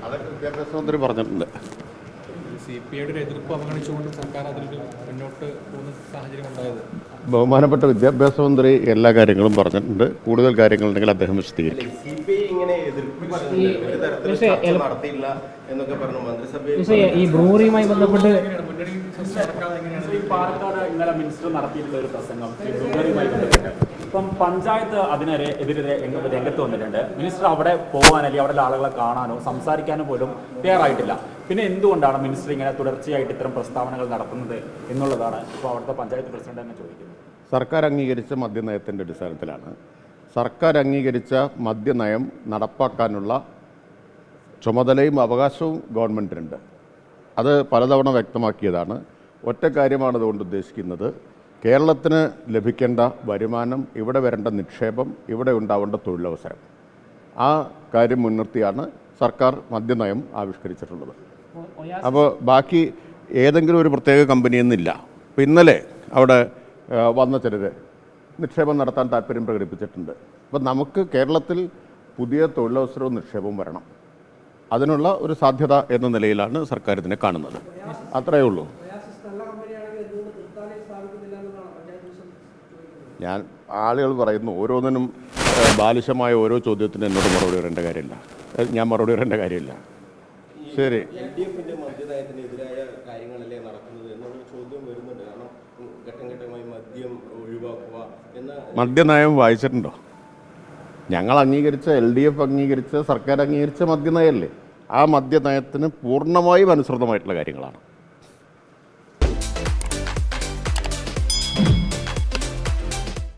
അതൊക്കെ വിദ്യാഭ്യാസ മന്ത്രി പറഞ്ഞിട്ടുണ്ട്. CPIയുടെ ഒരു എതിർപ്പ് അവഗണിച്ചുകൊണ്ട് സർക്കാർ അതിലൊരു മുന്നോട്ട് പോകുന്ന സാഹചര്യം ഉണ്ടായത്. ബഹുമാനപ്പെട്ട വിദ്യാഭ്യാസ മന്ത്രി എല്ലാ കാര്യങ്ങളും പറഞ്ഞിട്ടുണ്ട്. കൂടുതൽ കാര്യങ്ങളുണ്ടെങ്കിൽ അദ്ദേഹം വിശദീകരിക്കും. ഈ ബ്രൂവറിയുമായി ബന്ധപ്പെട്ട് പാലക്കാട് ഇന്നലെ മിനിസ്റ്റർ നടത്തിയിട്ടുള്ള ഒരു പ്രസംഗം ബ്രൂവറിയുമായി ബന്ധപ്പെട്ട് ഇപ്പം പഞ്ചായത്ത് എതിരെ രംഗത്ത് വന്നിട്ടുണ്ട്. മിനിസ്റ്റർ അവിടെ പോകാൻ അല്ലെങ്കിൽ അവിടെ ആളുകളെ കാണാനോ സംസാരിക്കാനോ പോലും തയ്യാറായിട്ടില്ല. പിന്നെ എന്തുകൊണ്ടാണ് മിനിസ്റ്റർ ഇങ്ങനെ തുടർച്ചയായിട്ട് ഇത്തരം പ്രസ്താവനകൾ നടത്തുന്നത് എന്നുള്ളതാണ് ഇപ്പോൾ അവിടുത്തെ പഞ്ചായത്ത് പ്രസിഡന്റ് തന്നെ ചോദിക്കുന്നത്. സർക്കാർ അംഗീകരിച്ച മദ്യനയത്തിൻ്റെ അടിസ്ഥാനത്തിലാണ് സർക്കാർ അംഗീകരിച്ച മദ്യനയം നടപ്പാക്കാനുള്ള ചുമതലയും അവകാശവും ഗവൺമെൻറ്റിനുണ്ട്. അത് പലതവണ വ്യക്തമാക്കിയതാണ്. ഒറ്റ കാര്യമാണ് അതുകൊണ്ട് ഉദ്ദേശിക്കുന്നത്, കേരളത്തിന് ലഭിക്കേണ്ട വരുമാനം, ഇവിടെ വരേണ്ട നിക്ഷേപം, ഇവിടെ ഉണ്ടാവേണ്ട തൊഴിലവസരം. ആ കാര്യം മുൻനിർത്തിയാണ് സർക്കാർ മദ്യനയം ആവിഷ്കരിച്ചിട്ടുള്ളത്. അപ്പോൾ ബാക്കി ഏതെങ്കിലും ഒരു പ്രത്യേക കമ്പനിയെന്നില്ല. അപ്പോൾ ഇന്നലെ അവിടെ വന്ന ചിലർ നിക്ഷേപം നടത്താൻ താല്പര്യം പ്രകടിപ്പിച്ചിട്ടുണ്ട്. അപ്പോൾ നമുക്ക് കേരളത്തിൽ പുതിയ തൊഴിലവസരവും നിക്ഷേപവും വരണം. അതിനുള്ള ഒരു സാധ്യത എന്ന നിലയിലാണ് സർക്കാർ ഇതിനെ കാണുന്നത്. അത്രയേ ഉള്ളൂ. ഞാൻ ആളുകൾ പറയുന്നു ഓരോന്നിനും ബാലിശമായ ഓരോ ചോദ്യത്തിനും എന്നോട് മറുപടി വരേണ്ട കാര്യമില്ല. ഞാൻ മറുപടി വരേണ്ട കാര്യമില്ല. ശരി, മദ്യനയത്തിനെതിരായ കാര്യങ്ങളല്ലേ നടക്കുന്നത് എന്നുള്ള ചോദ്യം വരുന്നുണ്ട്. കാരണം ഘട്ടം ഘട്ടമായി മദ്യം ഒഴിവാക്കുക എന്ന മദ്യനയം വായിച്ചിട്ടുണ്ടോ? ഞങ്ങൾ അംഗീകരിച്ച LDF അംഗീകരിച്ച സർക്കാർ അംഗീകരിച്ച മദ്യനയമല്ലേ? ആ മദ്യനയത്തിന് പൂർണ്ണമായും അനുസൃതമായിട്ടുള്ള കാര്യങ്ങളാണ്.